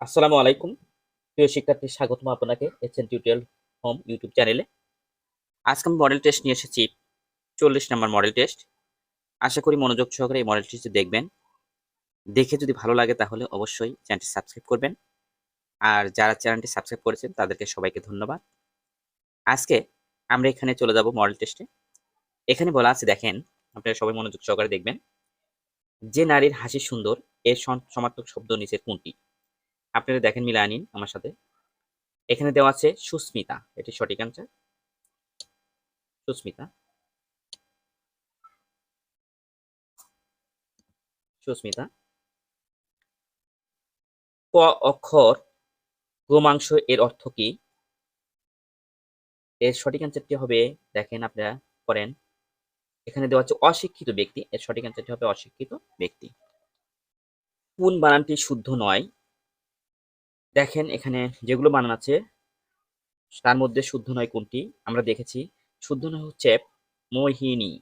আসসালামু আলাইকুম প্রিয় শিক্ষার্থী, স্বাগতম আপনাকে SNTutorial হোম ইউটিউব চ্যানেলে। আজকে আমি মডেল টেস্ট নিয়ে এসেছি, 40 নম্বর মডেল টেস্ট। আশা করি মনোযোগ সহকারে এই মডেল টেস্টটি দেখবেন। দেখে যদি ভালো লাগে তাহলে অবশ্যই চ্যানেলটি সাবস্ক্রাইব করবেন। আর যারা চ্যানেলটি সাবস্ক্রাইব করেছেন তাদেরকে সবাইকে ধন্যবাদ। আজকে আমরা এখানে চলে যাব মডেল টেস্টে। এখানে বলা আছে, দেখেন, আপনারা সবাই মনোযোগ সহকারে দেখবেন। যে নারীর হাসি সুন্দর এর সমার্থক শব্দ নিচের কোনটি? আপনারা দেখেন, মিলায় নিন আমার সাথে। এখানে দেওয়া আছে সুস্মিতা, এটি সঠিক অ্যান্সার। সুস্মিতা, সুস্মিতা। ক অক্ষর গোমাংস এর অর্থ কি? এর সঠিক অ্যান্সারটি হবে, দেখেন আপনারা করেন, এখানে দেওয়া আছে অশিক্ষিত ব্যক্তি। এর সঠিক অ্যান্সারটি হবে অশিক্ষিত ব্যক্তি। কোন বানানটি শুদ্ধ নয়? দেখেন এখানে যেগুলো বানান আছে তার মধ্যে শুদ্ধ নয় কোনটি আমরা দেখেছি। শুদ্ধ নয় হচ্ছে মোহিনী।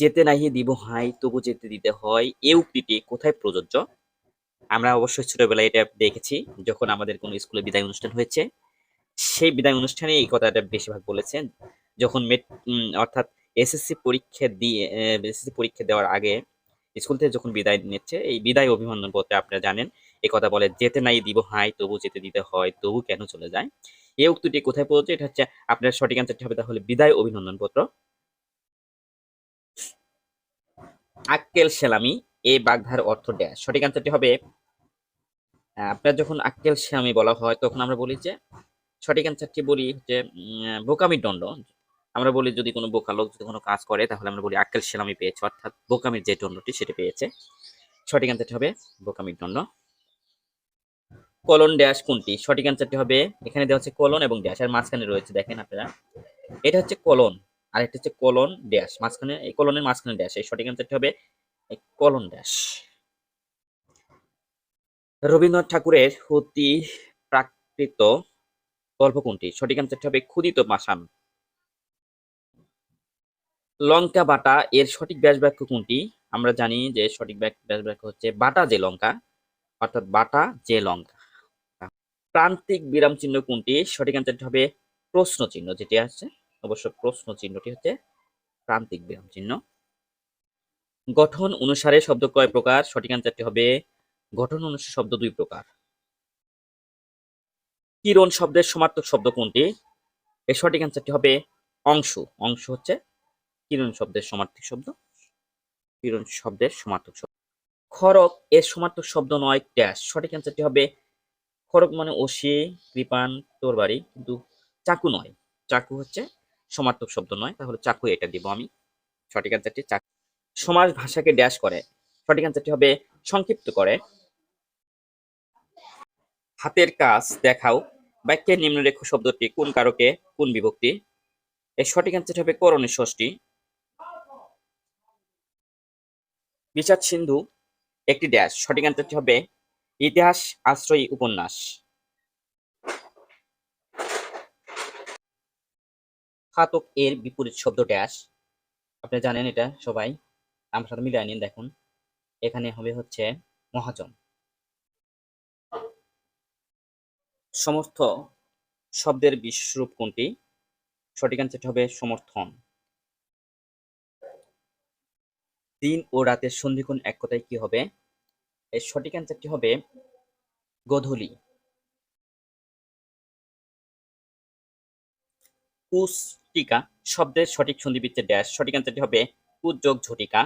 যেতে নাহি দিব হাই তবু যেতে দিতে হয়, এ উক্তিটি কোথায় প্রযোজ্য? আমরা অবশ্যই ছোটবেলায় এটা দেখেছি, যখন আমাদের কোনো স্কুলে বিদায় অনুষ্ঠান হয়েছে, সেই বিদায় অনুষ্ঠানে এই কথাটা বেশিরভাগ বলেছেন। যখন অর্থাৎ এসএসসি পরীক্ষা দেওয়ার আগে স্কুল থেকে যখন বিদায় নিচ্ছে, এই বিদায় অভিনন্দন পত্রে আপনারা জানেন এই কথা বলে, যেতে নাই দিব হাই তবু যেতে দিতে হয়, তবু কেন চলে যায়। এই উক্তিটি কোথায় পড়ছে? এটা হচ্ছে আপনার সঠিক অ্যান্সারটি হবে তাহলে বিদায় অভিনন্দন পত্র। আক্কেল সেলামি এ বাগধার অর্থ ড্যাশ। সঠিক অ্যান্সারটি হবে, আপনার যখন আক্কেল সেলামি বলা হয় তখন আমরা বলি যে, সঠিক অ্যান্সারটি বলি যে বোকামির দণ্ড। আমরা বলি যদি কোনো বোকা লোক যদি কোনো কাজ করে তাহলে আমরা বলি আক্কেল সেলামি পেয়েছে, অর্থাৎ বোকামির যে দণ্ডটি সেটা পেয়েছে। সঠিক অ্যান্সারটি হবে বোকামির দণ্ড। কলন ড্যাশ কোনটি? সঠিক অ্যান্সারটি হবে, এখানে দেওয়া হচ্ছে কলন এবং ড্যাশ, আর মাঝখানে রয়েছে দেখেন আপনারা, এটা হচ্ছে কলন আর এটা হচ্ছে কলন ড্যাশ, মাঝখানে এই কলনের মাঝখানে ড্যাশ। এই সঠিক অ্যান্সারটি হবে কলন ড্যাশ। রবীন্দ্রনাথ ঠাকুরের অতি প্রাকৃত গল্প কোনটি? সঠিক অ্যান্সারটি হবে ক্ষুদিত পাষাণ। লঙ্কা বাটা এর সঠিক ব্যাস বাক্য কোনটি? আমরা জানি যে সঠিক ব্যাস বাক্য হচ্ছে বাটা যে লঙ্কা, অর্থাৎ বাটা যে লঙ্কা। প্রান্তিক বিরাম চিহ্ন কোনটি? সঠিক অ্যান্সারটি হবে প্রশ্ন চিহ্ন, যেটি আছে অবশ্য প্রশ্ন চিহ্নটি হচ্ছে প্রান্তিক বিরাম চিহ্ন। গঠন অনুসারে শব্দ কয় প্রকার? সঠিক অ্যান্সারটি হবে গঠন অনুসারে শব্দ 2 প্রকার। কিরণ শব্দের সমার্থক শব্দ কোনটি? এর সঠিক অ্যান্সারটি হবে অংশ। অংশ হচ্ছে কিরণ শব্দের সমার্থক শব্দ। কিরণ শব্দের সমার্থক শব্দ। খড়গ এর সমার্থক শব্দ নয় ড্যাশ। সঠিক অ্যান্সারটি হবে, খড়গ মানে অসি, কৃপান, তরবারি, কিন্তু চাকু নয়। চাকু হচ্ছে সমার্থক শব্দ নয়, তাহলে চাকু এটা দিব আমি। সঠিক অ্যান্সারটি চাকু। সমাস ভাষাকে ড্যাশ করে। সঠিক অ্যান্সারটি হবে সংক্ষিপ্ত করে। হাতের কাজ দেখাও বাক্যের নিম্নরেখ শব্দটি কোন কারকে কোন বিভক্তি? এর সঠিক অ্যান্সারটি হবে করণের ষষ্ঠী। বিষাদ সিন্ধু একটি ড্যাশ। সঠিক অ্যান্সারটি হবে ইতিহাস আশ্রয়ী উপন্যাস। ঘাতক এর বিপরীত শব্দ ড্যাশ। আপনি জানেন এটা সবাই, আমার সাথে মিলিয়ে নিন। দেখুন এখানে হবে হচ্ছে মহাজন। সমর্থ শব্দের বিশেষ রূপ কোনটি? সঠিক অ্যান্সারটি হবে সমর্থন। দিন ও রাতের সন্ধিক্ষণ এক কথায় কি হবে? এর সঠিক অ্যান্সারটি হবে গোধূলি। পুস্তিকা শব্দের সঠিক সন্ধিবিচ্ছেদ ড্যাশ। সঠিক অ্যান্সারটি হবে পুজ যোগ ঝটিকা।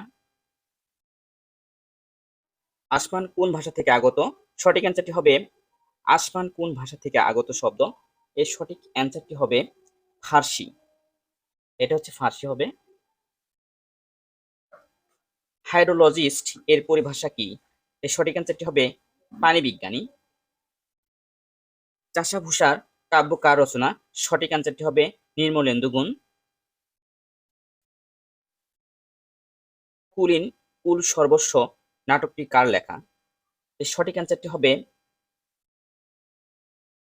আসমান কোন ভাষা থেকে আগত? সঠিক অ্যান্সারটি হবে আসমান কোন ভাষা থেকে আগত শব্দ? এর সঠিক অ্যান্সারটি হবে ফার্সি। এটা হচ্ছে ফার্সি হবে। হাইড্রোলজিস্ট এর পরিভাষা কি? এর সঠিক অ্যান্সারটি হবে পানি বিজ্ঞানী। চাষাভূষার কাব্য কার রচনা? সঠিক অ্যান্সারটি হবে নির্মলেন্দু গুণ। কুলীন কুল সর্বস্ব নাটকটি কার লেখা? এর সঠিক অ্যান্সারটি হবে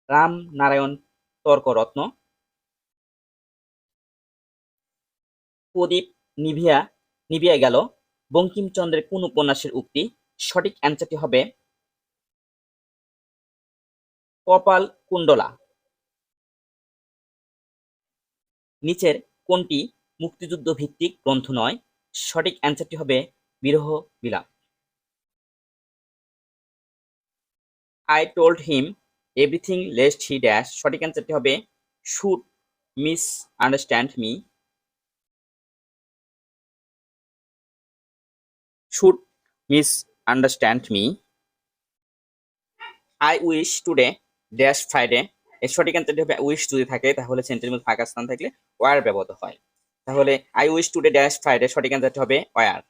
রামনারায়ণ তর্করত্ন। প্রদীপ নিভিয়া নিভিয়া গেল বঙ্কিমচন্দ্রের কোন উপন্যাসের উক্তি? সঠিক অ্যান্সারটি হবে কপাল কুণ্ডলা। নিচের কোনটি মুক্তিযুদ্ধ ভিত্তিক গ্রন্থ নয়? সঠিক অ্যান্সারটি হবে বিরহ বিলাপ। I told him everything lest he dash. সঠিক অ্যান্সারটি হবে should miss understand me. Should miss understand me. I wish today dash Friday. এর সঠিক অ্যান্সারটি হবে উইশ যদি থাকে তাহলে সেন্টেন্সের মধ্যে ফাঁকা স্থান থাকলে ওয়ার ব্যবহৃত হয়। তাহলে I wish today dash Friday সঠিক অ্যান্সারটি হবে ওয়ার।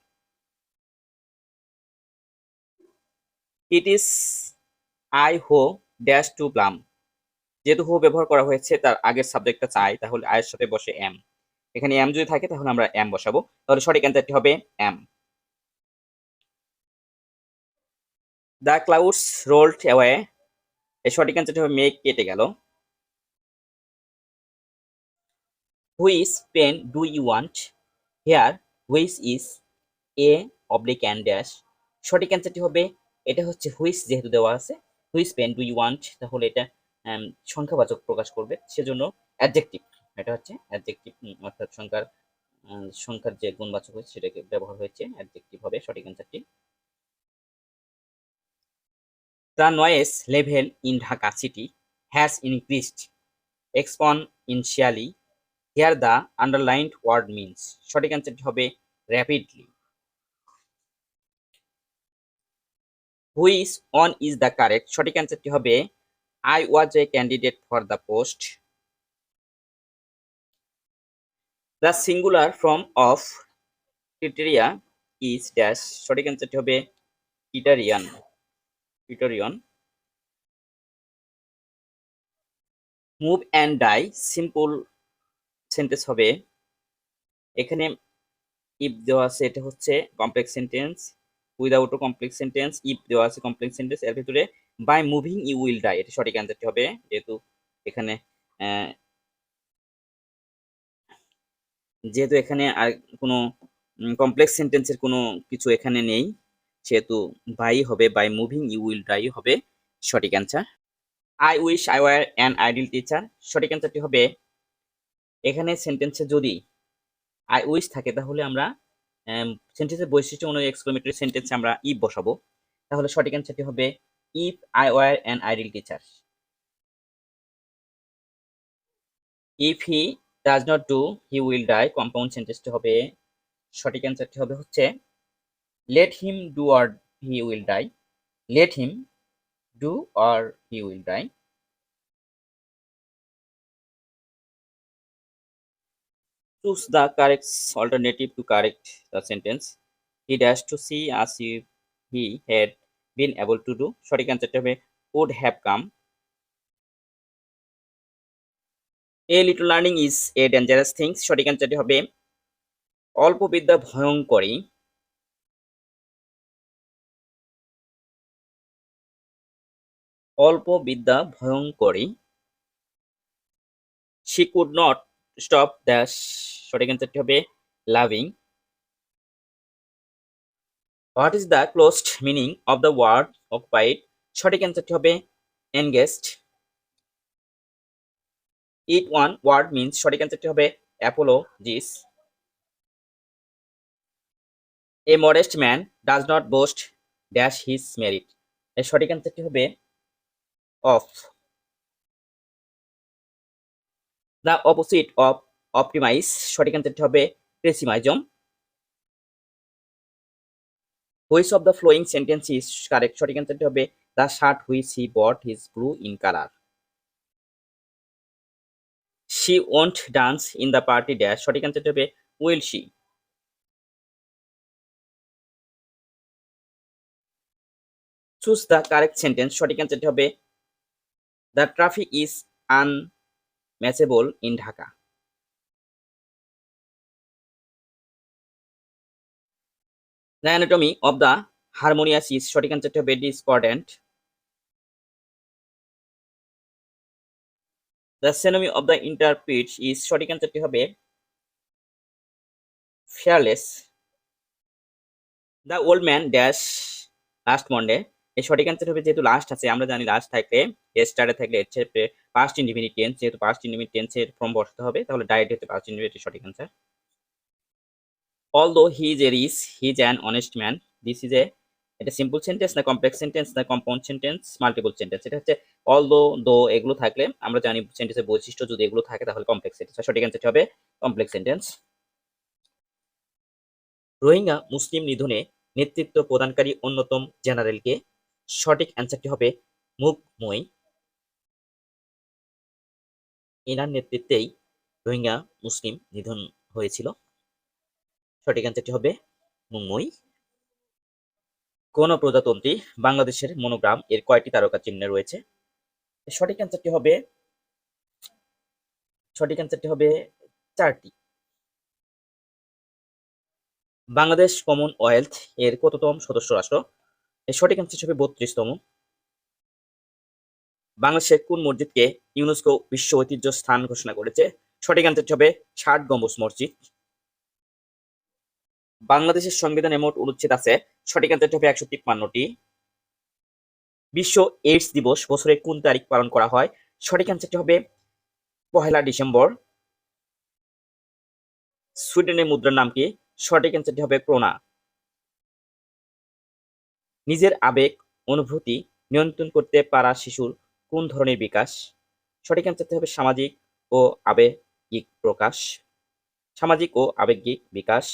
ইট ইজ আই হো ড্যাশ টু প্লাম। যেহেতু হো ব্যবহার করা হয়েছে তার আগের সাবজেক্টটা চাই, তাহলে আয়ের সাথে বসে এম। এখানে এম যদি থাকে তাহলে আমরা এম বসাবো, তাহলে সঠিক অ্যান্সারটি হবে এম। The clouds rolled away. এর সঠিক অ্যান্সারটি হবে মেঘ কেটে গেল। Which pen do you want? Here which is a oblique and dash. সঠিক অ্যান্সারটি হবে, এটা হচ্ছে হুইচ যেহেতু দেওয়া আছে, which pen do you want, তাহলে এটা সংখ্যাবাচক প্রকাশ করবে, সেজন্য অ্যাডজেক্টিভ। এটা হচ্ছে অ্যাডজেক্টিভ, অর্থাৎ সংখ্যার যে গুণবাচক হয়েছে সেটাকে ব্যবহার হয়েছে, অ্যাডজেক্টিভ হবে সঠিক অ্যান্সারটি। The noise level in Dhaka city has increased exponentially. Here the underlined word means. সঠিক অ্যান্সারটি হবে rapidly. Which one is the correct? সঠিক অ্যান্সারটি হবে I was a candidate for the post. The singular form of criteria is dash. সঠিক অ্যান্সারটি হবে criterion. Move and die simple sentence হবে, এখানে ইফ দেওয়া আছে, এটা হচ্ছে complex sentence, without complex sentence, if দেওয়া আছে কমপ্লেক্স সেন্টেন্স, এর ভিতরে by moving you will die, এটা সঠিক অ্যান্সারটি হবে, যেহেতু এখানে আর কোনো কমপ্লেক্স সেন্টেন্সের কোনো কিছু এখানে নেই, সেহেতু বাই হবে, by moving you will die হবে সঠিক answer. I wish I were an ideal teacher. সঠিক অ্যান্সারটি হবে, এখানে সেন্টেন্সে যদি আই উইশ থাকে তাহলে আমরা সেন্টেন্সের বৈশিষ্ট্য অনুযায়ী এক্সক্লেমেটরি সেন্টেন্সে আমরা ইফ বসাবো, তাহলে সঠিক অ্যান্সারটি হবে if I were an ideal teacher. If he does not do he will die, compound সেন্টেন্সটি হবে, সঠিক অ্যান্সারটি হবে হচ্ছে let him do or he will die. Let him do or he will die. Choose the correct alternative to correct the sentence. He dashed to see as if he had been able to do. সঠিক অ্যান্সারটি হবে would have come. A little learning is a dangerous thing. সঠিক অ্যান্সারটি হবে অল্প বিদ্যা ভয়ঙ্করী। অল্প বিদ্যা ভয়ঙ্করী। She could not stop dash. সঠিক অ্যান্সারটি হবে loving. What is the closed meaning of the word occupied? সঠিক অ্যান্সারটি হবে engaged. Eat one word means. সঠিক অ্যান্সারটি হবে apologies. A modest man does not boast dash his merit. এর সঠিক অ্যান্সারটি হবে of. The opposite of optimize. সঠিক অ্যান্সারটি হবে pessimism. Which of the following sentence is correct? সঠিক অ্যান্সারটি হবে the shirt which he bought is blue in color. She won't dance in the party dash. সঠিক অ্যান্সারটি হবে will she. Choose the correct sentence. সঠিক অ্যান্সারটি হবে the traffic is unmatchable in Dhaka. The anatomy of the harmonious is. সঠিক অ্যান্সারটি হবে discordant. The synonym of the interpret is. সঠিক অ্যান্সারটি হবে fearless. The old man dash last Monday. এই সঠিক অ্যান্সার হবে, যেহেতু লাস্ট আছে আমরা জানি লাস্ট থাকলে স্টারে থাকলে পাস্ট ইনডিফিনিট টেন্স, যেহেতু পাস্ট ইনডিফিনিট টেন্সের ফর্ম বসাতে হবে, তাহলে ডাইরেক্ট হচ্ছে পাস্ট ইনডিফিনিট সঠিক answer. although he is a rich, he is an honest man, this is a, এটা সিম্পল সেন্টেন্স না কমপ্লেক্স সেন্টেন্স না কম্পাউন্ড সেন্টেন্স মাল্টিপল সেন্টেন্স? এটা হচ্ছে although, দো এগুলো থাকলে আমরা জানি সেন্টেন্সের বৈশিষ্ট্য যদি এগুলো থাকে তাহলে কমপ্লেক্স সেন্টেন্স। সঠিক অ্যান্সারটি হবে কমপ্লেক্স সেন্টেন্স। রোহিঙ্গা মুসলিম নিধনে নেতৃত্ব প্রদানকারী অন্যতম জেনারেলকে? সঠিক অ্যান্সারটি হবে মুগমুই। এনার নেতৃত্বেই রোহিঙ্গা মুসলিম নিধন হয়েছিল। সঠিক অ্যান্সারটি হবে মুগমুই। কোন প্রজাতন্ত্রী বাংলাদেশের মনোগ্রাম এর কয়টি তারকা চিহ্ন রয়েছে? সঠিক অ্যান্সারটি হবে 4টি। বাংলাদেশ কমনওয়েলথ এর কততম সদস্য রাষ্ট্র? এর সঠিক অ্যান্সার হবে 32তম। বাংলাদেশের কোন মসজিদকে ইউনেস্কো বিশ্ব ঐতিহ্য স্থান ঘোষণা করেছে? সঠিক অ্যান্সারটি হবে 60 গম্বুজ মসজিদ। বাংলাদেশের সংবিধানে মোট অনুচ্ছেদ আছে? সঠিক অ্যান্সারটি হবে 153টি। বিশ্ব এইডস দিবস বছরের কোন তারিখ পালন করা হয়? সঠিক অ্যান্সারটি হবে 1 ডিসেম্বর। সুইডেনের মুদ্রার নাম কি? সঠিক অ্যান্সারটি হবে ক্রোনা। নিজের আবেগ অনুভূতি নিয়ন্ত্রণ করতে পারা শিশুর কোন ধরনের বিকাশ? সঠিক অ্যান্সারটি হবে সামাজিক ও আবেগিক প্রকাশ, সামাজিক ও আবেগিক বিকাশ।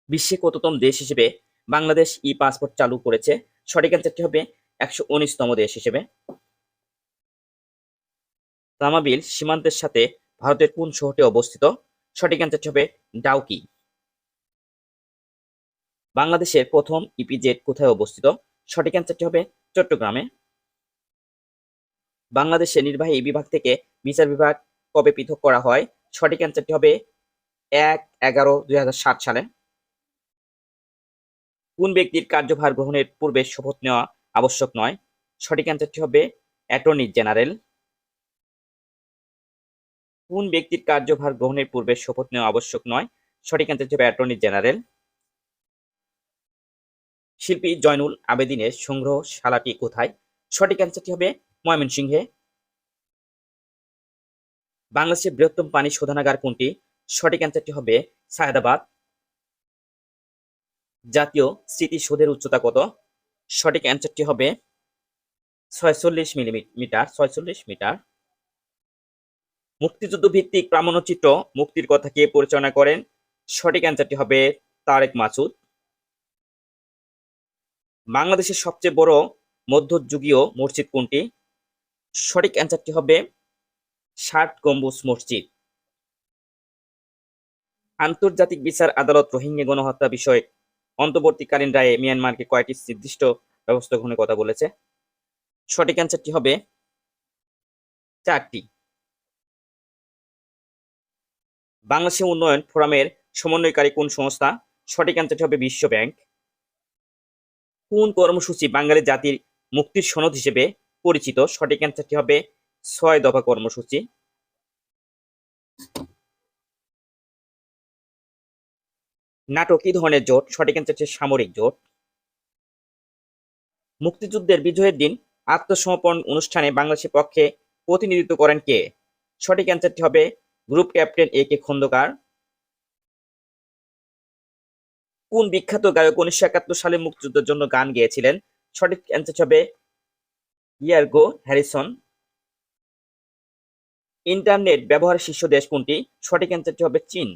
বিশ্বে কততম দেশ হিসেবে বাংলাদেশ ই পাসপোর্ট চালু করেছে? সঠিক অ্যান্সারটি হবে 119তম দেশ হিসেবে। তামাবিল সীমান্তের সাথে ভারতের কোন শহরটি অবস্থিত? সঠিক অ্যান্সারটি হবে ডাউকি। বাংলাদেশের প্রথম ইপিজেড কোথায় অবস্থিত? সঠিক অ্যান্সারটি হবে চট্টগ্রামে। বাংলাদেশের নির্বাহী বিভাগ থেকে বিচার বিভাগ কবে পৃথক করা হয়? সঠিক অ্যান্সারটি হবে 1/11/2007 সালে। কোন ব্যক্তির কার্যভার গ্রহণের পূর্বে শপথ নেওয়া আবশ্যক নয়? সঠিক অ্যান্সারটি হবে অ্যাটর্নি জেনারেল। কোন ব্যক্তির কার্যভার গ্রহণের পূর্বে শপথ নেওয়া আবশ্যক নয়? সঠিক অ্যান্সারটি হবে অ্যাটর্নি জেনারেল। শিল্পী জয়নুল আবেদিনের সংগ্রহশালাটি কোথায়? সঠিক অ্যান্সারটি হবে ময়মনসিংহে। বাংলাদেশের বৃহত্তম পানি শোধনাগার কোনটি? সঠিক অ্যান্সারটি হবে সায়দাবাদ। জাতীয় স্মৃতিসৌধের উচ্চতা কত? সঠিক অ্যান্সারটি হবে 46 মিটার। মুক্তিযুদ্ধ ভিত্তিক প্রামাণ্যচিত্র মুক্তির কথা কে পরিচালনা করেন? সঠিক অ্যান্সারটি হবে তারেক মাসুদ। বাংলাদেশের সবচেয়ে বড় মধ্যযুগীয় মসজিদ কোনটি? সঠিক অ্যান্সারটি হবে 60 গম্বুজ মসজিদ। আন্তর্জাতিক বিচার আদালত রোহিঙ্গা গণহত্যা বিষয়ে অন্তর্বর্তীকালীন রায়ে মিয়ানমারকে কয়টি নির্দিষ্ট ব্যবস্থা গ্রহণের কথা বলেছে? সঠিক অ্যান্সারটি হবে 4টি। বাংলাদেশের উন্নয়ন ফোরামের সমন্বয়কারী কোন সংস্থা? সঠিক অ্যান্সারটি হবে বিশ্ব ব্যাংক। কোন কর্মসূচি বাঙালি জাতির মুক্তির সনদ হিসেবে পরিচিত? সঠিক অ্যান্সারটি হবে 6 দফা কর্মসূচি। নাটক কি ধরনের জোট? সঠিক অ্যান্সারটি সামরিক জোট। মুক্তিযুদ্ধের বিজয়ের দিন আত্মসমর্পণ অনুষ্ঠানে বাংলাদেশের পক্ষে প্রতিনিধিত্ব করেন কে? সঠিক অ্যান্সারটি হবে গ্রুপ ক্যাপ্টেন A.K. খন্দকার। কোন বিখ্যাত গায়ক 1971 সালে মুক্তিযুদ্ধের জন্য গান গেয়েছিলেন? সঠিক অ্যান্সার হবে ইয়ার্গো হ্যারিসন। ইন্টারনেট ব্যবহারের শীর্ষ দেশ কোনটি? সঠিক অ্যান্সারটি হবে চীন।